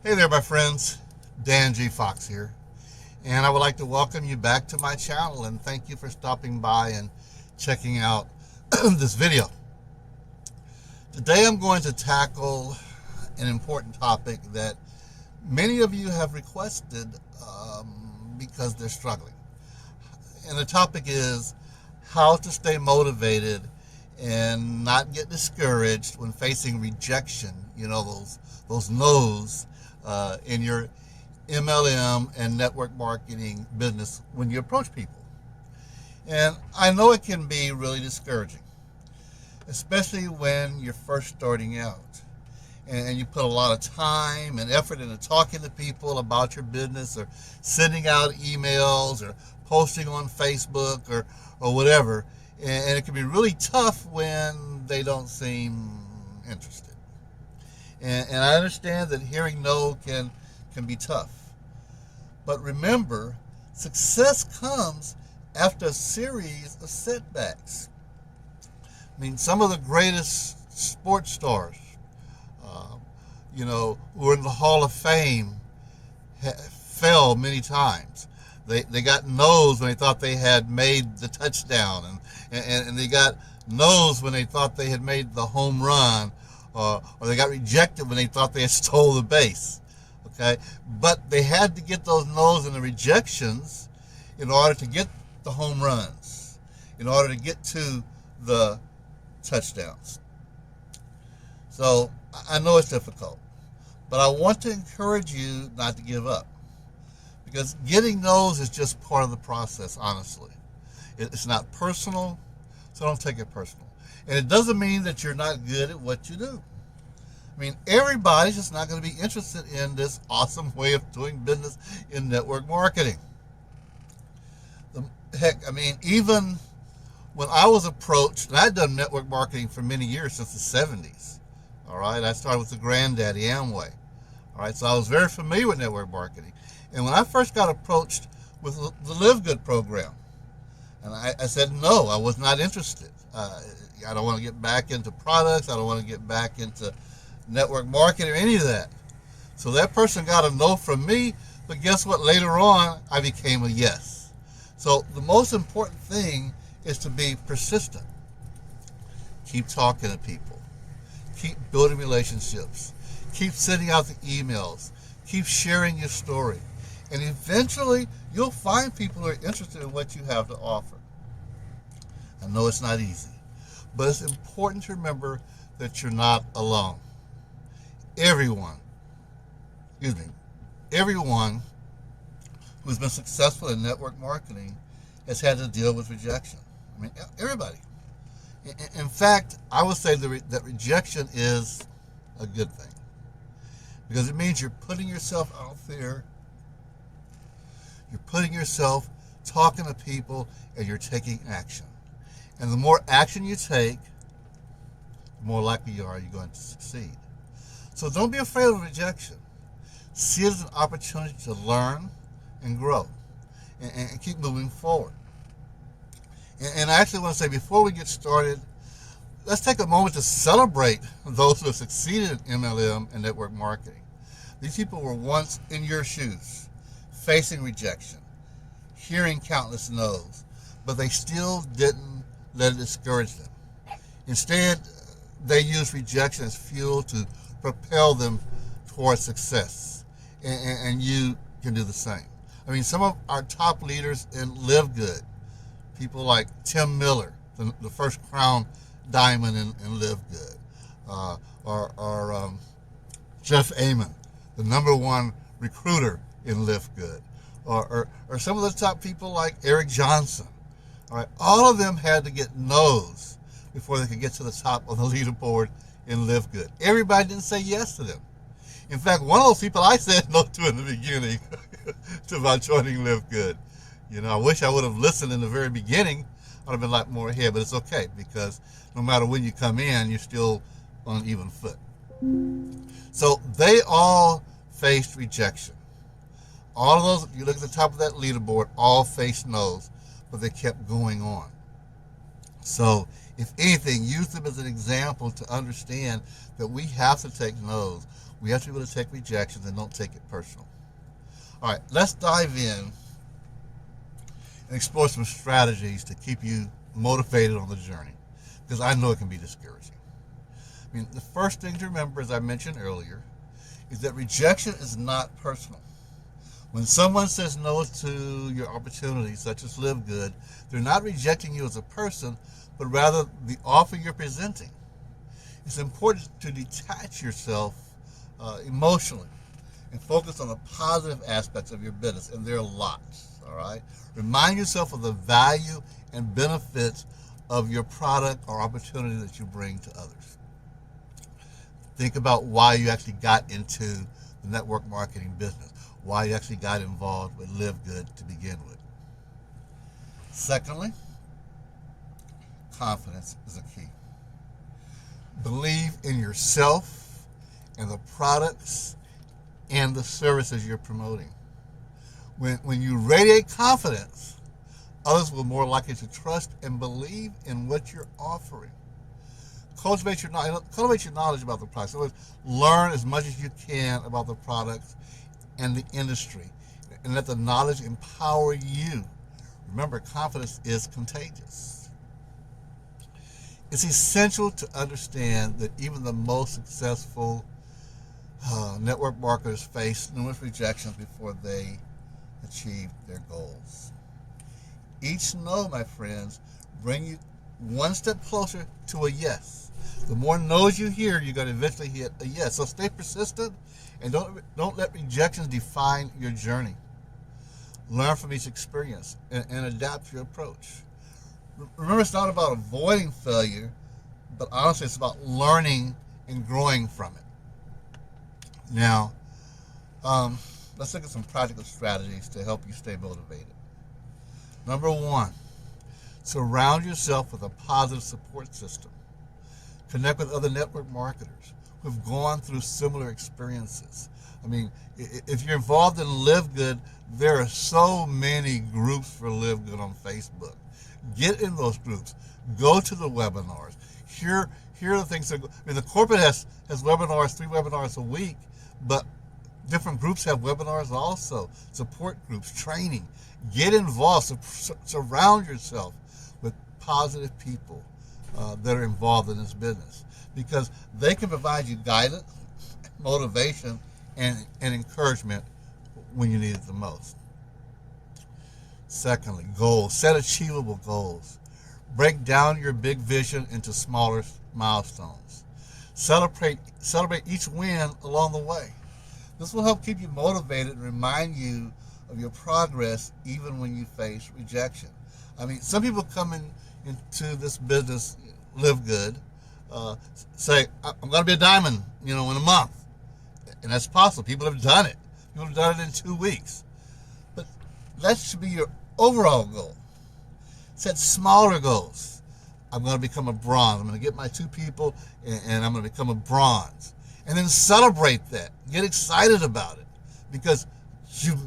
Hey there, my friends. Dan G. Fox here, and I would like to welcome you back to my channel and thank you for stopping by and checking out this video. Today I'm going to tackle an important topic that many of you have requested because they're struggling. And the topic is how to stay motivated and not get discouraged when facing rejection, those no's in your MLM and network marketing business when you approach people. And I know it can be really discouraging, especially when you're first starting out and you put a lot of time and effort into talking to people about your business or sending out emails or posting on Facebook or whatever. And it can be really tough when they don't seem interested. And I understand that hearing no can be tough. But remember, success comes after a series of setbacks. I mean, some of the greatest sports stars, who are in the Hall of Fame, fell many times. They got no's when they thought they had made the touchdown, and they got no's when they thought they had made the home run, or they got rejected when they thought they had stole the base. Okay, but they had to get those no's and the rejections in order to get the home runs, in order to get to the touchdowns. So I know it's difficult, but I want to encourage you not to give up, because getting no's is just part of the process, honestly. It's not personal, so don't take it personal. And it doesn't mean that you're not good at what you do. I mean, everybody's just not going to be interested in this awesome way of doing business in network marketing. Even when I was approached, and I'd done network marketing for many years, since the 70s. All right, I started with the granddaddy Amway. All right, so I was very familiar with network marketing. And when I first got approached with the LiveGood program, and I said no, I was not interested. I don't want to get back into products. I don't want to get back into network marketing or any of that. So that person got a no from me, but guess what? Later on, I became a yes. So the most important thing is to be persistent. Keep talking to people. Keep building relationships. Keep sending out the emails. Keep sharing your story. And eventually, you'll find people who are interested in what you have to offer. I know it's not easy, but it's important to remember that you're not alone. Everyone who's been successful in network marketing has had to deal with rejection. I mean, everybody. In fact, I would say that rejection is a good thing, because it means you're putting yourself out there. You're putting yourself, talking to people, and you're taking action. And the more action you take, the more likely you're going to succeed. So don't be afraid of rejection. See it as an opportunity to learn and grow and keep moving forward. And I actually want to say, before we get started, let's take a moment to celebrate those who have succeeded in MLM and network marketing. These people were once in your shoes, facing rejection, hearing countless no's, but they still didn't let it discourage them. Instead, they used rejection as fuel to propel them towards success. And you can do the same. I mean, some of our top leaders in LiveGood, people like Tim Miller, the first crown diamond in LiveGood, or Jeff Amon, the #1 recruiter in LiveGood, or some of the top people like Eric Johnson. All right, all of them had to get no's before they could get to the top of the leaderboard in LiveGood. Everybody didn't say yes to them. In fact, one of those people I said no to in the beginning to about joining LiveGood. I wish I would have listened in the very beginning. I'd have been a lot more ahead, but it's okay, because no matter when you come in, you're still on even foot. So they all faced rejection. All of those, if you look at the top of that leaderboard, all faced no's, but they kept going on. So If anything, use them as an example to understand that we have to take no's. We have to be able to take rejections and don't take it personal. All right, let's dive in and explore some strategies to keep you motivated on the journey, because I know it can be discouraging. I mean, the first thing to remember, as I mentioned earlier, is that rejection is not personal. When someone says no to your opportunities, such as LiveGood, they're not rejecting you as a person, but rather the offer you're presenting. It's important to detach yourself emotionally and focus on the positive aspects of your business, and there are lots, all right? Remind yourself of the value and benefits of your product or opportunity that you bring to others. Think about why you actually got into the network marketing business, why you actually got involved with LiveGood to begin with. Secondly, confidence is a key. Believe in yourself and the products and the services you're promoting. When you radiate confidence, others will be more likely to trust and believe in what you're offering. Cultivate your knowledge about the products. So learn as much as you can about the products and the industry, and let the knowledge empower you. Remember, confidence is contagious. It's essential to understand that even the most successful network marketers face numerous rejections before they achieve their goals. Each no, my friends, bring you one step closer to a yes. The more no's you hear, you're going to eventually hit a yes. So stay persistent and don't let rejections define your journey. Learn from each experience and adapt your approach. Remember, it's not about avoiding failure, but honestly, it's about learning and growing from it. Now, let's look at some practical strategies to help you stay motivated. Number one, surround yourself with a positive support system. Connect with other network marketers who have gone through similar experiences. I mean, if you're involved in LiveGood, there are so many groups for LiveGood on Facebook. Get in those groups. Go to the webinars. Here are the things that, the corporate has webinars, 3 webinars a week, but different groups have webinars also. Support groups, training. Get involved. Surround yourself with positive people that are involved in this business, because they can provide you guidance, motivation, and encouragement when you need it the most. Secondly, goals. Set achievable goals. Break down your big vision into smaller milestones. Celebrate each win along the way. This will help keep you motivated and remind you of your progress even when you face rejection. I mean, some people come into this business, LiveGood, say, I'm going to be a diamond, in a month. And that's possible. People have done it. People have done it in 2 weeks. But that should be your overall goal. Set smaller goals. I'm going to become a bronze. I'm going to get my 2 people and I'm going to become a bronze. And then celebrate that. Get excited about it, because you've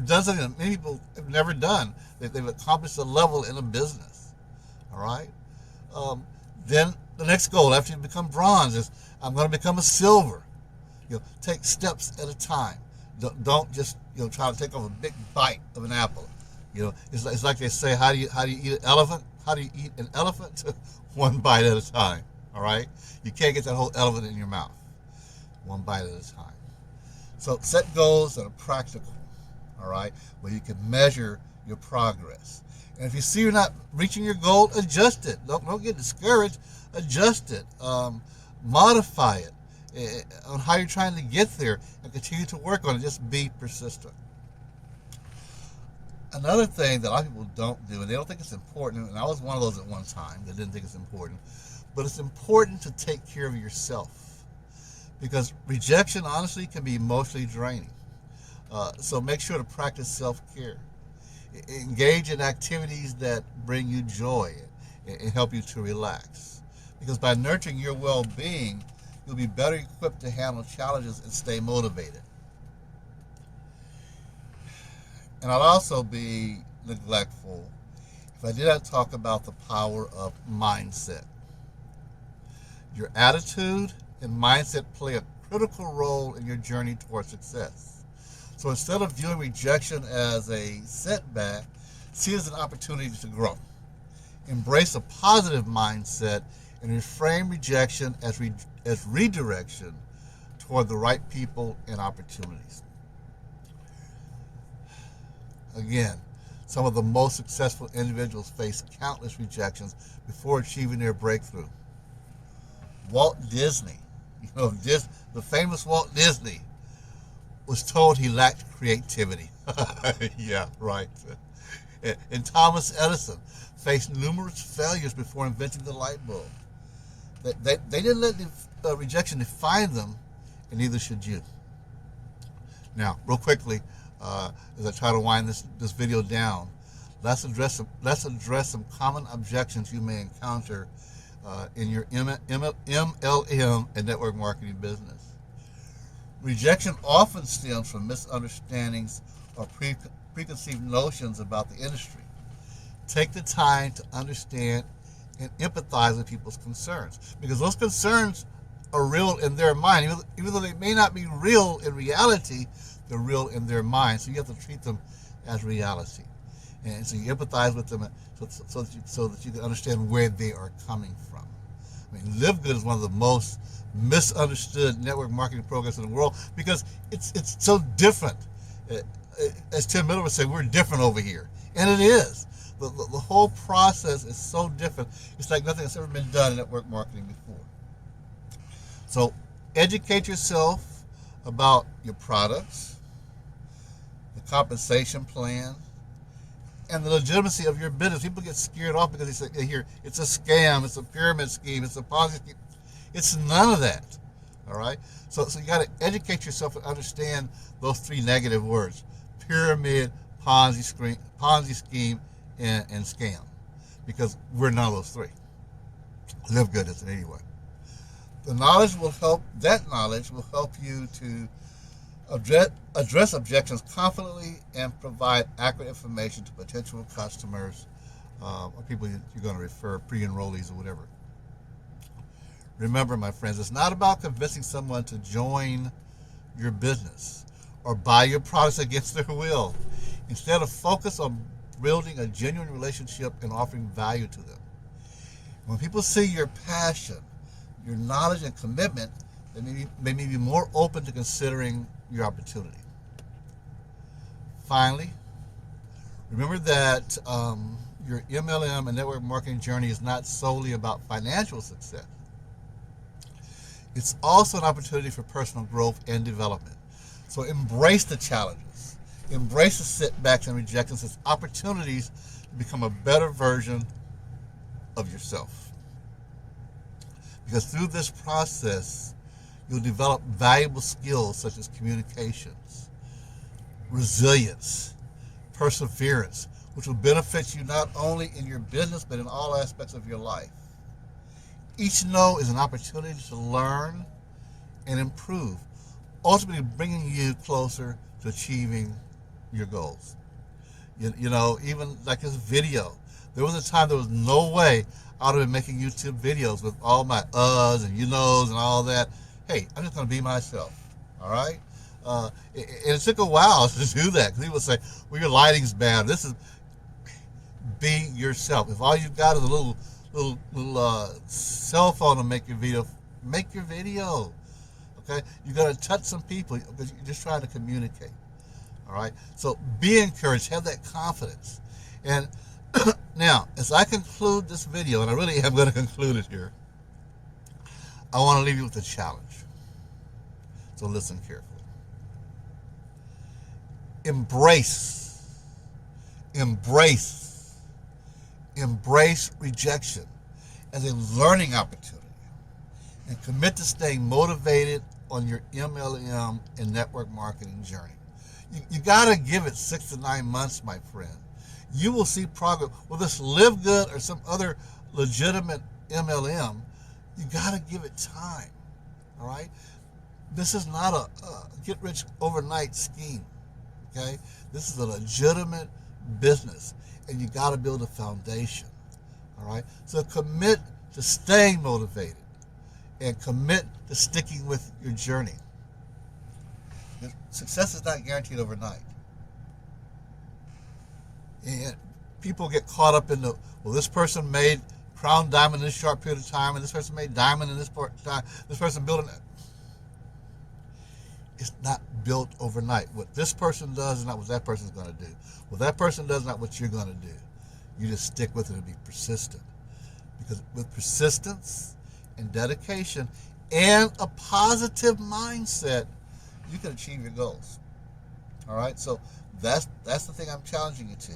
done something that many people have never done. They've accomplished a level in a business. All right? Then the next goal after you become bronze is, I'm going to become a silver. Take steps at a time. Don't just try to take off a big bite of an apple. It's like they say, how do you eat an elephant? How do you eat an elephant? One bite at a time. All right? You can't get that whole elephant in your mouth. One bite at a time. So set goals that are practical. All right, where you can measure your progress. And if you see you're not reaching your goal, adjust it. Don't get discouraged. Adjust it. Modify it on how you're trying to get there, and continue to work on it. Just be persistent. Another thing that a lot of people don't do, and they don't think it's important, and I was one of those at one time that didn't think it's important, but it's important to take care of yourself, because rejection, honestly, can be emotionally draining. So make sure to practice self-care. Engage in activities that bring you joy and help you to relax. Because by nurturing your well-being, you'll be better equipped to handle challenges and stay motivated. And I'll also be neglectful if I did not talk about the power of mindset. Your attitude and mindset play a critical role in your journey towards success. So instead of viewing rejection as a setback, see it as an opportunity to grow. Embrace a positive mindset and reframe rejection as redirection toward the right people and opportunities. Again, some of the most successful individuals face countless rejections before achieving their breakthrough. Walt Disney, the famous Walt Disney, was told he lacked creativity. Yeah, right. And Thomas Edison faced numerous failures before inventing the light bulb. They didn't let the rejection define them, and neither should you. Now, real quickly, as I try to wind this video down, let's address some common objections you may encounter in your MLM and network marketing business. Rejection often stems from misunderstandings or preconceived notions about the industry. Take the time to understand and empathize with people's concerns, because those concerns are real in their mind. Even though they may not be real in reality, they're real in their mind. So you have to treat them as reality. And so you empathize with them so that you can understand where they are coming from. I mean, LiveGood is one of the most misunderstood network marketing programs in the world because it's so different. As Tim Miller would say, we're different over here. And it is. The whole process is so different. It's like nothing that's ever been done in network marketing before. So educate yourself about your products, the compensation plan, and the legitimacy of your business. People get scared off because they hear it's a scam, it's a pyramid scheme, it's a Ponzi scheme. It's none of that. All right? So you got to educate yourself and understand those three negative words: pyramid, Ponzi scheme, and scam. Because we're none of those three. LiveGood isn't anyway. That knowledge will help you to address objections confidently and provide accurate information to potential customers or people you're going to refer, pre-enrollees or whatever. Remember, my friends, it's not about convincing someone to join your business or buy your products against their will. Instead, focus on building a genuine relationship and offering value to them. When people see your passion, your knowledge and commitment, they may be more open to considering your opportunity. Finally, remember that your MLM and network marketing journey is not solely about financial success. It's also an opportunity for personal growth and development. So embrace the challenges, embrace the setbacks and rejections as opportunities to become a better version of yourself. Because through this process, you'll develop valuable skills such as communications, resilience, perseverance, which will benefit you not only in your business, but in all aspects of your life. Each no is an opportunity to learn and improve, ultimately bringing you closer to achieving your goals. You know, even like this video, there was a time there was no way I would have been making YouTube videos with all my uhs and you knows and all that. Hey, I'm just going to be myself, all right? And it took a while to do that because people would say, well, your lighting's bad. This is, be yourself. If all you've got is a little cell phone to make your video, okay? You got to touch some people because you're just trying to communicate, all right? So be encouraged, have that confidence. And now, as I conclude this video, and I really am going to conclude it here, I want to leave you with a challenge. So listen carefully. Embrace rejection as a learning opportunity and commit to staying motivated on your MLM and network marketing journey. You got to give it 6 to 9 months, my friend. You will see progress. Whether it's LiveGood or some other legitimate MLM, you got to give it time, all right? This is not a get-rich overnight scheme, okay? This is a legitimate business, and you got to build a foundation, all right? So commit to staying motivated and commit to sticking with your journey. Success is not guaranteed overnight. And people get caught up in well, this person made crown diamond in this short period of time, and this person made diamond in this time. This person built it. It's not built overnight. What this person does is not what that person's going to do. What that person does is not what you're going to do. You just stick with it and be persistent. Because with persistence and dedication and a positive mindset, you can achieve your goals. All right? So that's the thing I'm challenging you to,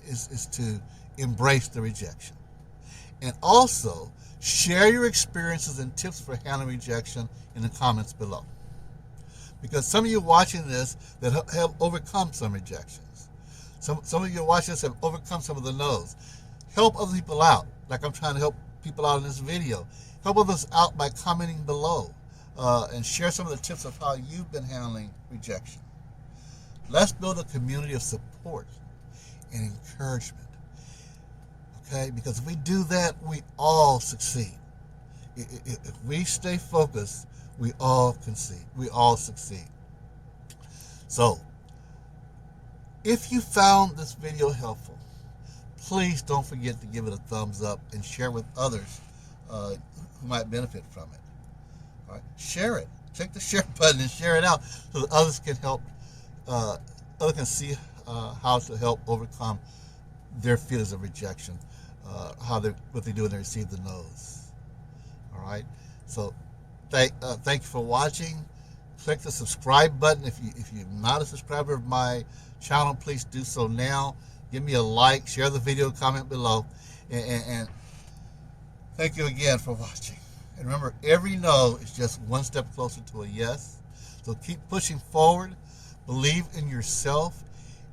is to embrace the rejection. And also, share your experiences and tips for handling rejection in the comments below. Because some of you watching this that have overcome some rejections. Some of you watching this have overcome some of the no's. Help other people out, like I'm trying to help people out in this video. Help others out by commenting below and share some of the tips of how you've been handling rejection. Let's build a community of support and encouragement. Okay? Because if we do that, we all succeed. If we stay focused, we all concede. We all succeed. So, if you found this video helpful, please don't forget to give it a thumbs up and share with others who might benefit from it. All right, share it. Click the share button and share it out so that others can help. Others can see how to help overcome their feelings of rejection. What they do when they receive the no's. All right. So, thank you for watching. Click the subscribe button. If you're not a subscriber of my channel, please do so now. Give me a like, share the video, comment below, and thank you again for watching. And remember, every no is just one step closer to a yes. So keep pushing forward, believe in yourself,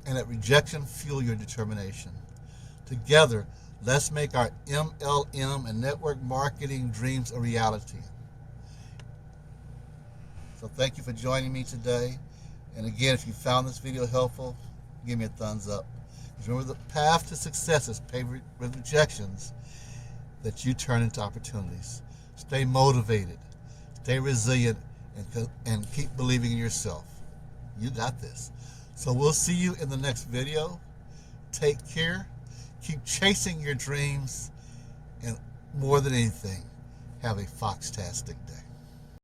and let rejection fuel your determination. Together, let's make our MLM and network marketing dreams a reality. So thank you for joining me today. And again, if you found this video helpful, give me a thumbs up. Remember, the path to success is paved with rejections that you turn into opportunities. Stay motivated, stay resilient, and keep believing in yourself. You got this. So we'll see you in the next video. Take care. Keep chasing your dreams. And more than anything, have a foxtastic day.